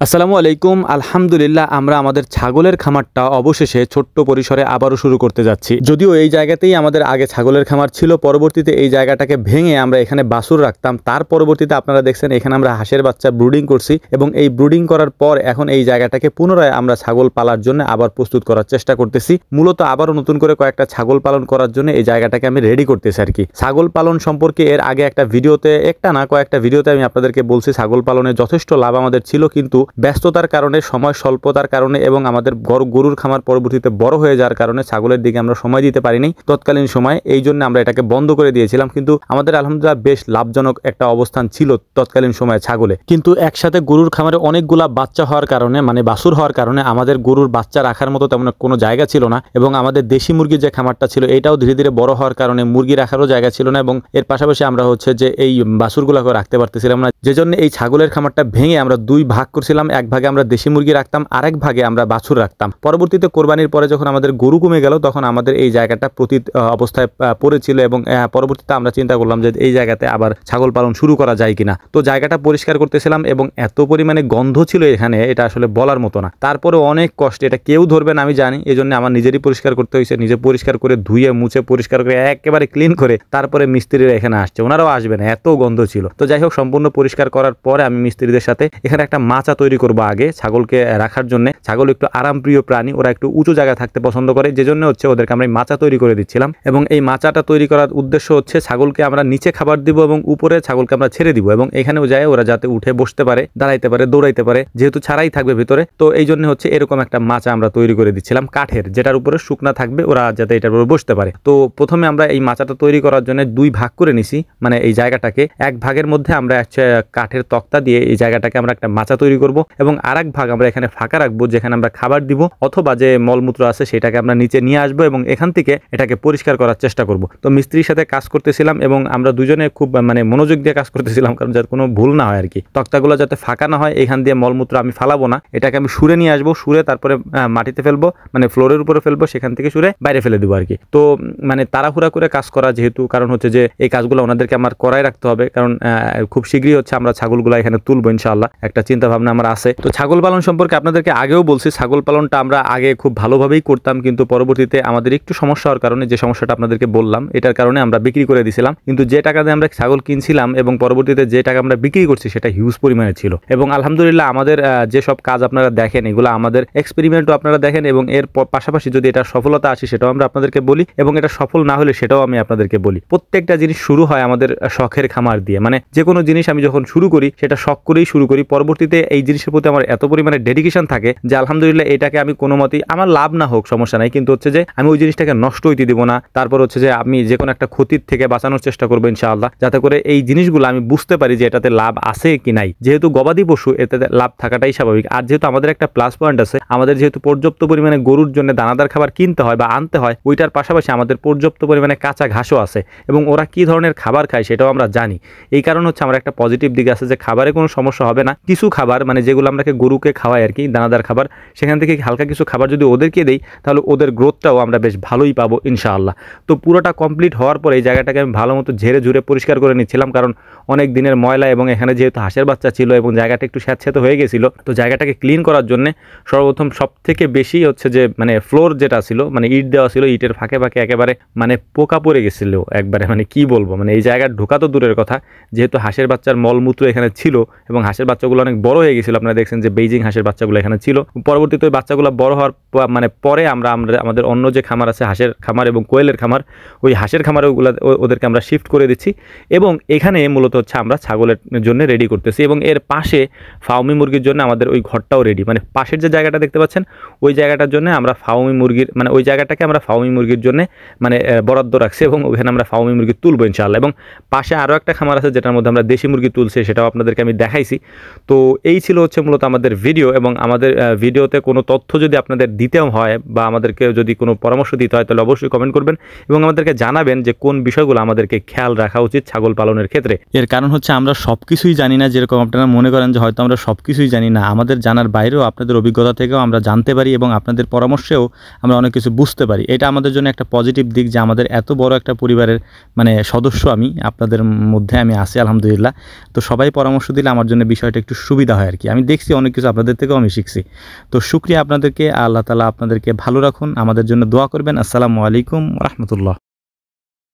আসসালামু আলাইকুম। আলহামদুলিল্লাহ আমরা আমাদের ছাগলের খামারটা অবশেষে ছোট্ট পরিসরে আবারও শুরু করতে যাচ্ছি। যদিও এই জায়গাতেই আমাদের আগে ছাগলের খামার ছিল, পরবর্তীতে এই জায়গাটাকে ভেঙে আমরা এখানে বাছুর রাখতাম। তার পরবর্তীতে আপনারা দেখছেন এখানে আমরা হাঁসের বাচ্চা ব্রুডিং করছি এবং এই ব্রুডিং করার পর এখন এই জায়গাটাকে পুনরায় আমরা ছাগল পালার জন্য আবার প্রস্তুত করার চেষ্টা করতেছি। মূলত আবারও নতুন করে কয়েকটা ছাগল পালন করার জন্য এই জায়গাটাকে আমি রেডি করতেছি আর কি। ছাগল পালন সম্পর্কে এর আগে কয়েকটা ভিডিওতে আমি আপনাদেরকে বলছি ছাগল পালনে যথেষ্ট লাভ আমাদের ছিল, কিন্তু ব্যস্ততার কারণে, সময় স্বল্পতার কারণে এবং আমাদের গরুর খামার পরবর্তীতে বড় হয়ে যাওয়ার কারণে ছাগলের দিকে আমরা সময় দিতে পারিনি তৎকালীন সময়। এই জন্য আমরা এটাকে বন্ধ করে দিয়েছিলাম, কিন্তু আমাদের আলহামদুলিল্লাহ বেশ লাভজনক একটা অবস্থান ছিল তৎকালীন সময়ে ছাগলে। কিন্তু একসাথে গরুর খামারে অনেকগুলা বাচ্চা হওয়ার কারণে, মানে বাছুর হওয়ার কারণে আমাদের গরুর বাচ্চা রাখার মতো তেমন কোনো জায়গা ছিল না এবং আমাদের দেশি মুরগির যে খামারটা ছিল এটাও ধীরে ধীরে বড় হওয়ার কারণে মুরগি রাখারও জায়গা ছিল না এবং এর পাশাপাশি আমরা যে এই বাছুরগুলোকে রাখতে পারতেছিলাম না, যে জন্য এই ছাগলের খামারটা ভেঙে আমরা দুই ভাগ করছিলাম। এক ভাগে আমরা দেশি মুরগি রাখতাম, আরেক ভাগে আমরা বাছুর রাখতাম। পরবর্তীতে কোরবানির পরে যখন আমাদের গরু কমে গেল তখন আমাদের এই জায়গাটা প্রতি অবস্থায় পড়েছিল এবং পরবর্তীতে আমরা চিন্তা করলাম যে এই জায়গাতে আবার ছাগল পালন শুরু করা যায় কিনা। তো জায়গাটা পরিষ্কার করতেছিলাম এবং এত পরিমাণে গন্ধ ছিল এখানে, এটা আসলে বলার মতো না। তারপরে অনেক কষ্ট, এটা কেউ ধরবে না আমি জানি, এই জন্য আমার নিজেরই পরিষ্কার করতে হয়েছে। নিজে পরিষ্কার করে ধুয়ে মুছে পরিষ্কার করে একেবারে ক্লিন করে তারপরে মিস্ত্রিরা এখানে আসছে, ওনারাও আসবে না, এত গন্ধ ছিল। তো যাই হোক, সম্পূর্ণ পরিষ্কার করার পরে আমি মিস্ত্রিদের সাথে এখানে একটা মাচা তৈরি করবো আগে ছাগলকে রাখার জন্য। ছাগল একটু আরামপ্রিয় প্রাণী, ওরা একটু উঁচু জায়গায় থাকতে পছন্দ করে, যে জন্য ওদেরকে আমরা মাচা তৈরি করে দিচ্ছিলাম। এবং এই মাচাটা তৈরি করার উদ্দেশ্য ছাগলকে আমরা নিচে খাবার দিব এবং উপরে ছাগলকে আমরা ছেড়ে দিব এবং এখানেও যায় ওরা যাতে উঠে বসতে পারে, দাঁড়াইতে পারে, দৌড়াইতে পারে, যেহেতু ছাড়াই থাকবে ভিতরে। তো এই জন্য এরকম একটা মাচা আমরা তৈরি করে দিচ্ছিলাম কাঠের, যেটার উপরে শুকনা থাকবে, ওরা যাতে এটার উপরে বসতে পারে। তো প্রথমে আমরা এই মাচাটা তৈরি করার জন্য দুই ভাগ করে নিছি, মানে এই জায়গাটাকে এক ভাগের মধ্যে আমরা কাঠের তক্তা দিয়ে এই জায়গাটাকে আমরা একটা মাচা তৈরি করব এবং আরেক ভাগ আমরা এখানে ফাঁকা রাখবো, যেখানে আমরা খাবার দিব অথবা যে মলমূত্র আছে সেটাকে আমরা নিচে নিয়ে আসবো এবং এখান থেকে এটাকে পরিষ্কার করার চেষ্টা করব। তো মিস্ত্রির সাথে কাজ করতেছিলাম এবং আমরা দুজনে খুব মনোযোগ দিয়ে কাজ করতেছিলাম, কারণ যাতে কোনো ভুল না হয় আর কি। তক্তাগুলো যাতে ফাঁকা না হয়, এখান দিয়ে মলমূত্র আমি ফালাবো না, এটাকে আমি সুরে নিয়ে আসবো, সুরে তারপরে মাটিতে ফেলবো, মানে ফ্লোরের উপরে ফেলবো, সেখান থেকে সুরে বাইরে ফেলে দেবো আর কি। তো তাড়াহুড়া করে কাজ করা যেহেতু, কারণ যে এই কাজগুলো ওনাদেরকে আমার করাই রাখতে হবে, কারণ খুব শীঘ্রই আমরা ছাগলগুলো এখানে তুলবো ইনশাআল্লাহ, একটা চিন্তা ভাবনা আমার আছে। তো ছাগল পালন সম্পর্কে আপনাদেরকে আগেও বলছি, ছাগল পালনটা আমরা আগে খুব ভালোভাবেই করতাম, কিন্তু পরবর্তীতে আমাদের একটু সমস্যা হওয়ার কারণে, যে সমস্যাটা আপনাদেরকে বললাম, এটার কারণে আমরা বিক্রি করে দিয়েছিলাম। কিন্তু যে টাকা দিয়ে আমরা ছাগল কিনছিলাম এবং পরবর্তীতে যে টাকা আমরা বিক্রি করছি সেটা হিউজ পরিমাণে ছিল। এবং আলহামদুলিল্লাহ আমাদের যেসব কাজ আপনারা দেখেন এগুলো আমাদের এক্সপেরিমেন্টও আপনারা দেখেন এবং এর পাশাপাশি যদি এটা সফলতা আসে সেটাও আমরা আপনাদেরকে বলি এবং এটা সফল না হলে সেটাও আমি আপনাদেরকে বলি। প্রত্যেকটা জিনিস শুরু হয় আমাদের শখের খামার দিয়ে, মানে যে কোনো জিনিস আমি যখন শুরু করি সেটা শখ করেই শুরু করি। পরবর্তীতে এই জিনিসের প্রতি আমার এত পরিমাণে ডেডিকেশন থাকে যে আলহামদুলিল্লাহ এটাকে আমি কোনো মতেই, আমার লাভ না হোক সমস্যা নাই, কিন্তু যে আমি ওই জিনিসটাকে নষ্ট হইতে দিব না। তারপর যে আমি যে কোনো একটা ক্ষতির থেকে বাঁচানোর চেষ্টা করবো ইনশাআল্লাহ, যাতে করে এই জিনিসগুলো আমি বুঝতে পারি যে এটাতে লাভ আছে কি নাই। যেহেতু গবাদি পশু, এতে লাভ থাকাটাই স্বাভাবিক। আর যেহেতু আমাদের একটা প্লাস পয়েন্ট আছে, আমাদের যেহেতু পর্যাপ্ত পরিমাণে গরুর জন্য দানাদার খাবার কিনতে হয় বা আনতে হয়, ওইটার পাশাপাশি আমাদের পর্যাপ্ত পরিমাণে কাঁচা ঘাসও আছে এবং ওরা কি ধরনের খাবার খায় সেটাও আমরা জানি। এই কারণ আমরা একটা পজিটিভ দিক আছে যে খাবারে কোনো সমস্যা হবে না। কিছু খাবার যেগুলো আমরা গরুকে খাওয়াই আর কি, দানাদার খাবার, সেখান থেকে হালকা কিছু খাবার যদি ওদেরকে দেই তাহলে ওদের গ্রোথটাও আমরা বেশ ভালোই পাবো ইনশাআল্লাহ। তো পুরোটা কমপ্লিট হওয়ার পর এই জায়গাটাকে আমি ভালো মতো ঝেড়ে ঝুড়ে পরিষ্কার করে নিচ্ছিলাম, কারণ অনেক দিনের ময়লা এবং এখানে যেহেতু হাঁসের বাচ্চা ছিল এবং জায়গাটা একটু স্যাঁতস্যাঁতে হয়ে গেছিল। তো জায়গাটাকে ক্লিন করার জন্য সর্বপ্রথম সব থেকে বেশি যে ফ্লোর যেটা ছিল, ইট দেওয়া ছিল, ইটের ফাঁকে ফাঁকে একেবারে পোকা পড়ে গেছিল একবারে, কি বলবো, এই জায়গায় ঢোকা তো দূরের কথা, যেহেতু হাঁসের বাচ্চার মলমূত্র এখানে ছিল এবং হাঁসের বাচ্চাগুলো অনেক বড় হয়ে গেছিল। আপনারা দেখছেন যে বেইজিং হাঁসের বাচ্চাগুলো এখানে ছিল। পরবর্তীতে ওই বাচ্চাগুলো বড় হওয়ার পরে আমরা আমাদের অন্য যে খামার আছে, হাঁসের খামার এবং কোয়েলের খামার, ওই হাঁসের খামারে ওদেরকে আমরা শিফট করে দিচ্ছি এবং এখানে মূলত আমরা ছাগলের জন্য রেডি করতেছি এবং এর পাশে ফাউমি মুরগির জন্য আমাদের ওই ঘরটাও রেডি, পাশের যে জায়গাটা দেখতে পাচ্ছেন ওই জায়গাটার জন্য আমরা ফাউমি মুরগির ওই জায়গাটাকে আমরা ফাউমি মুরগির জন্য বরাদ্দ রাখছি এবং ওখানে আমরা ফাউমি মুরগি তুলবো ইনশাআল্লাহ। এবং পাশে আরও একটা খামার আছে যেটার মধ্যে আমরা দেশি মুরগি তুলছি, সেটাও আপনাদেরকে আমি দেখাইছি। তো এই ছিল মূলত আমাদের ভিডিও এবং আমাদের ভিডিওতে কোনো তথ্য যদি আপনাদের দিতেও হয় বা আমাদেরকে যদি কোনো পরামর্শ দিতে হয় তাহলে অবশ্যই কমেন্ট করবেন এবং আমাদেরকে জানাবেন যে কোন বিষয়গুলো আমাদেরকে খেয়াল রাখা উচিত ছাগল পালনের ক্ষেত্রে। এর এর কারণ হচ্ছে আমরা সব কিছুই জানি না, যেরকম আপনারা মনে করেন যে হয়তো আমরা সব কিছুই জানি না, আমাদের জানার বাইরেও আপনাদের অভিজ্ঞতা থেকেও আমরা জানতে পারি এবং আপনাদের পরামর্শেও আমরা অনেক কিছু বুঝতে পারি। এটা আমাদের জন্য একটা পজিটিভ দিক যে আমাদের এত বড় একটা পরিবারের মানে সদস্য আমি আপনাদের মধ্যে আমি আছি আলহামদুলিল্লাহ। তো সবাই পরামর্শ দিলে আমার জন্য বিষয়টা একটু সুবিধা হয় আর কি। আমি দেখছি অনেক কিছু আপনাদের থেকেও আমি শিখছি। তো শুকরিয়া আপনাদেরকে, আল্লাহ তাআলা আপনাদেরকে ভালো রাখুন, আমাদের জন্য দোয়া করবেন। আসসালামু আলাইকুম রাহমাতুল্লাহ।